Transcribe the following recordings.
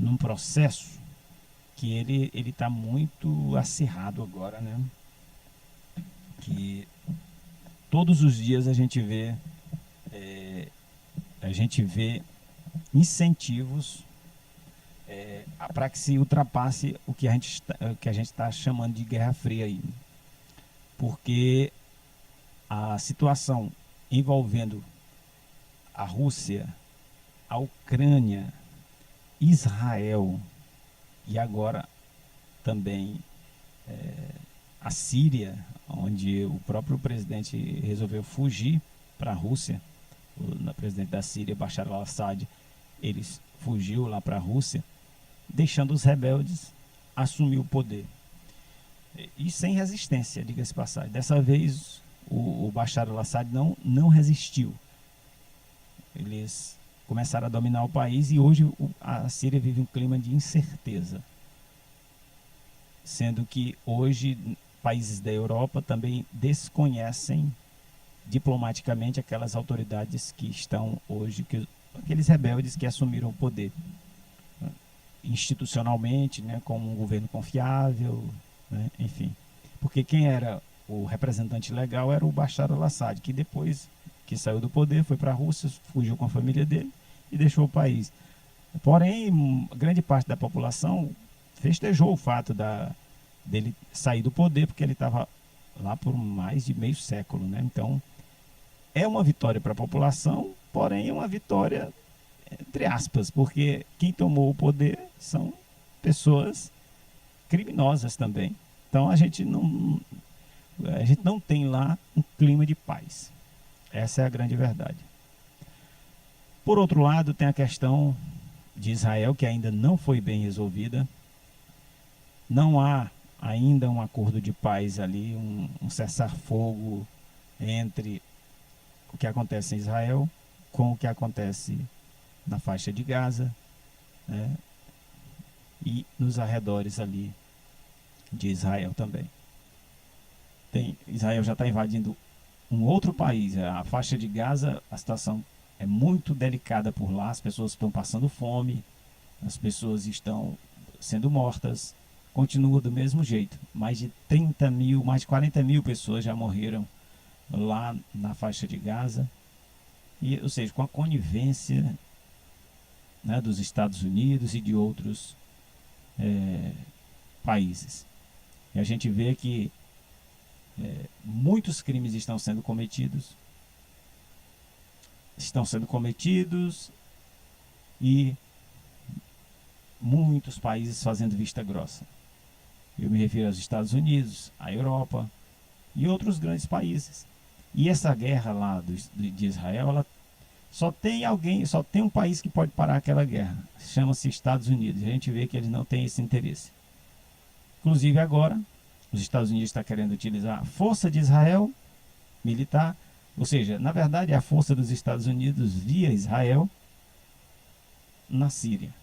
num processo que ele está muito acirrado agora, né? Que todos os dias a gente vê incentivos para que se ultrapasse o que a gente está chamando de Guerra Fria aí. Porque a situação envolvendo a Rússia, a Ucrânia, Israel e agora também a Síria, onde o próprio presidente resolveu fugir para a Rússia, o presidente da Síria, Bashar al-Assad, ele fugiu lá para a Rússia, deixando os rebeldes assumir o poder. E sem resistência, diga-se passagem. Dessa vez, o Bashar al-Assad não resistiu. Eles começaram a dominar o país e hoje a Síria vive um clima de incerteza. Sendo que hoje países da Europa também desconhecem diplomaticamente aquelas autoridades que estão hoje, aqueles rebeldes que assumiram o poder institucionalmente, né, como um governo confiável, né, enfim. Porque quem era o representante legal era o Bashar al-Assad, que depois que saiu do poder foi para a Rússia, fugiu com a família dele e deixou o país. Porém, grande parte da população festejou o fato dele sair do poder, porque ele estava lá por mais de meio século, né? Então, é uma vitória para a população, porém é uma vitória entre aspas, porque quem tomou o poder são pessoas criminosas também. Então a gente não tem lá um clima de paz. Essa é a grande verdade. Por outro lado, tem a questão de Israel, que ainda não foi bem resolvida. Não há ainda um acordo de paz ali, um cessar-fogo entre o que acontece em Israel com o que acontece na faixa de Gaza, né, e nos arredores ali de Israel também. Israel já está invadindo um outro país. A faixa de Gaza, a situação é muito delicada por lá. As pessoas estão passando fome, as pessoas estão sendo mortas. Continua do mesmo jeito. Mais de 30 mil, mais de 40 mil pessoas já morreram lá na faixa de Gaza. Ou seja, com a conivência, né, dos Estados Unidos e de outros países. E a gente vê que muitos crimes estão sendo cometidos e muitos países fazendo vista grossa. Eu me refiro aos Estados Unidos, à Europa e outros grandes países. E essa guerra lá de Israel, ela só tem um país que pode parar aquela guerra. Chama-se Estados Unidos. A gente vê que eles não têm esse interesse. Inclusive agora, os Estados Unidos estão querendo utilizar a força de Israel militar, ou seja, na verdade é a força dos Estados Unidos via Israel na Síria,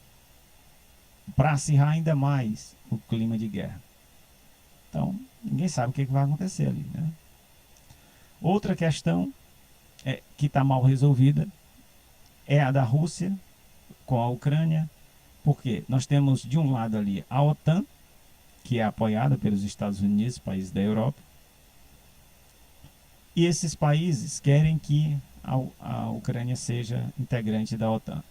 para acirrar ainda mais o clima de guerra. Então, ninguém sabe o que vai acontecer ali, né? Outra questão que está mal resolvida é a da Rússia com a Ucrânia, porque nós temos de um lado ali a OTAN, que é apoiada pelos Estados Unidos, países da Europa, e esses países querem que a Ucrânia seja integrante da OTAN.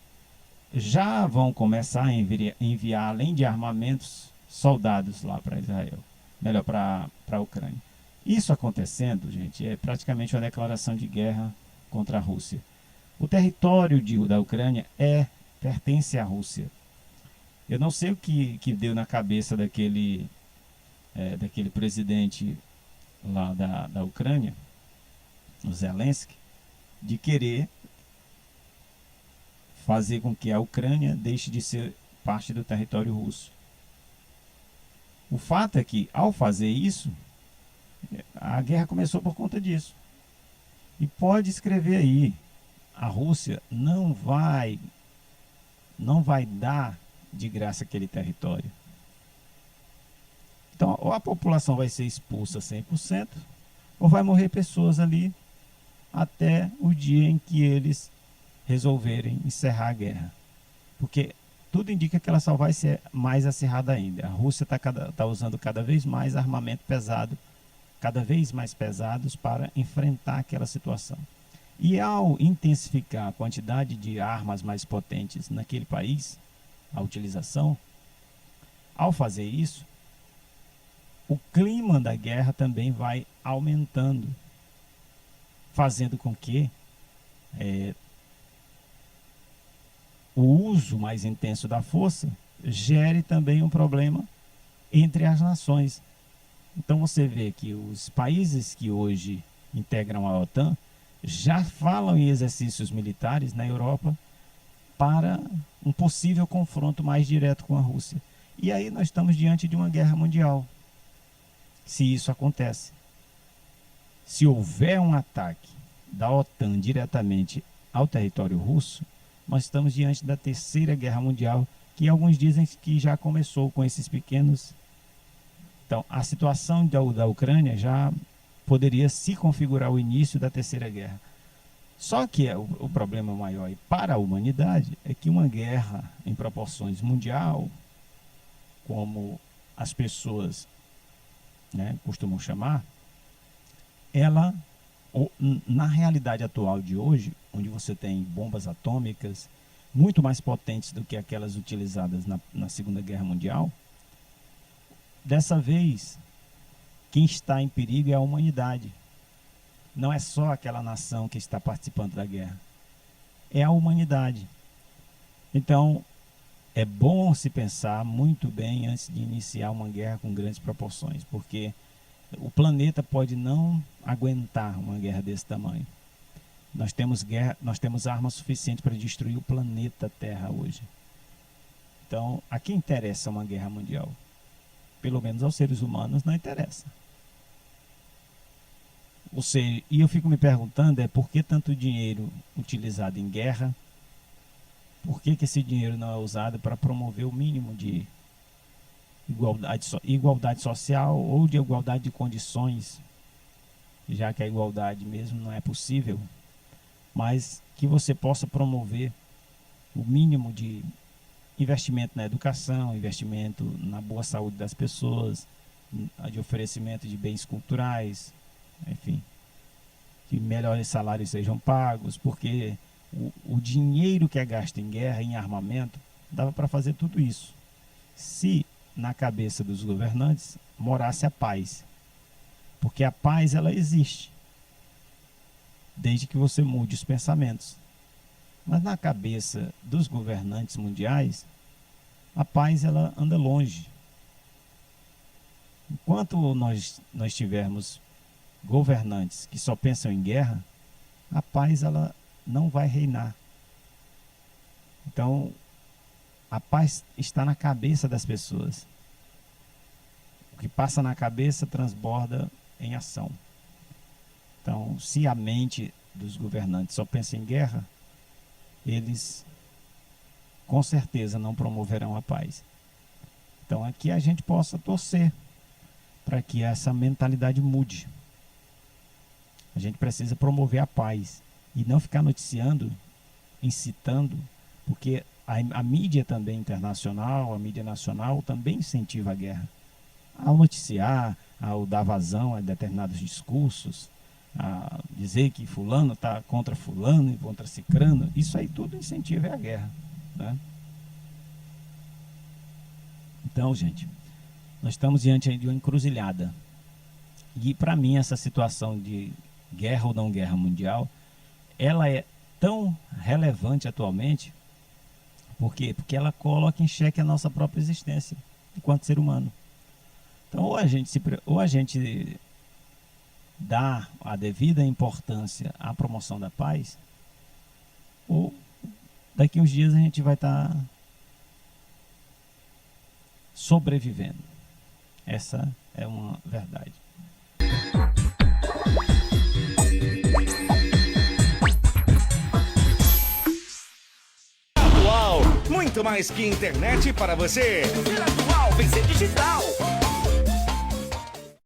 Já vão começar a enviar, além de armamentos, soldados lá para Israel, melhor, para a Ucrânia. Isso acontecendo, gente, é praticamente uma declaração de guerra contra a Rússia. O território da Ucrânia pertence à Rússia. Eu não sei o que deu na cabeça daquele presidente lá da Ucrânia, o Zelensky, de querer fazer com que a Ucrânia deixe de ser parte do território russo. O fato é que, ao fazer isso, a guerra começou por conta disso. E pode escrever aí, a Rússia não vai dar de graça aquele território. Então, ou a população vai ser expulsa 100%, ou vai morrer pessoas ali até o dia em que eles resolverem encerrar a guerra. Porque tudo indica que ela só vai ser mais acirrada ainda. A Rússia está usando cada vez mais armamento pesado, cada vez mais pesados para enfrentar aquela situação. E ao intensificar a quantidade de armas mais potentes naquele país, a utilização, ao fazer isso, o clima da guerra também vai aumentando, fazendo com que o uso mais intenso da força gere também um problema entre as nações. Então você vê que os países que hoje integram a OTAN já falam em exercícios militares na Europa para um possível confronto mais direto com a Rússia. E aí nós estamos diante de uma guerra mundial. Se isso acontece, se houver um ataque da OTAN diretamente ao território russo, nós estamos diante da terceira guerra mundial, que alguns dizem que já começou com esses pequenos. Então, a situação da Ucrânia já poderia se configurar o início da terceira guerra. Só que o problema maior para a humanidade é que uma guerra em proporções mundial, como as pessoas, costumam chamar, ela, na realidade atual de hoje, onde você tem bombas atômicas muito mais potentes do que aquelas utilizadas na Segunda Guerra Mundial, dessa vez, quem está em perigo é a humanidade. Não é só aquela nação que está participando da guerra, é a humanidade. Então, é bom se pensar muito bem antes de iniciar uma guerra com grandes proporções, porque o planeta pode não aguentar uma guerra desse tamanho. Nós temos armas suficientes para destruir o planeta Terra hoje. Então, a quem interessa uma guerra mundial? Pelo menos aos seres humanos não interessa. Ou seja, e eu fico me perguntando por que tanto dinheiro utilizado em guerra? Por que esse dinheiro não é usado para promover o mínimo de igualdade social ou de igualdade de condições, já que a igualdade mesmo não é possível, mas que você possa promover o mínimo de investimento na educação, investimento na boa saúde das pessoas, de oferecimento de bens culturais, enfim, que melhores salários sejam pagos, porque o dinheiro que é gasto em guerra, em armamento, dava para fazer tudo isso, se na cabeça dos governantes morasse a paz, porque a paz ela existe, desde que você mude os pensamentos. Mas na cabeça dos governantes mundiais, a paz ela anda longe. Enquanto nós tivermos governantes que só pensam em guerra, a paz ela não vai reinar. Então, a paz está na cabeça das pessoas. O que passa na cabeça transborda em ação. Então, se a mente dos governantes só pensa em guerra, eles com certeza não promoverão a paz. Então, é que a gente possa torcer para que essa mentalidade mude. A gente precisa promover a paz e não ficar noticiando, incitando, porque a mídia também internacional, a mídia nacional também incentiva a guerra. Ao noticiar, ao dar vazão a determinados discursos, a dizer que fulano está contra fulano e contra cicrano, isso aí tudo incentiva a guerra, né? Então, gente, nós estamos diante de uma encruzilhada. E para mim essa situação de guerra ou não guerra mundial, ela é tão relevante atualmente, por quê? Porque ela coloca em xeque a nossa própria existência enquanto ser humano. Então, ou a gente dá a devida importância à promoção da paz, ou daqui uns dias a gente vai estar sobrevivendo. Essa é uma verdade. Atual, muito mais que internet para você. Ser atual, vem ser digital.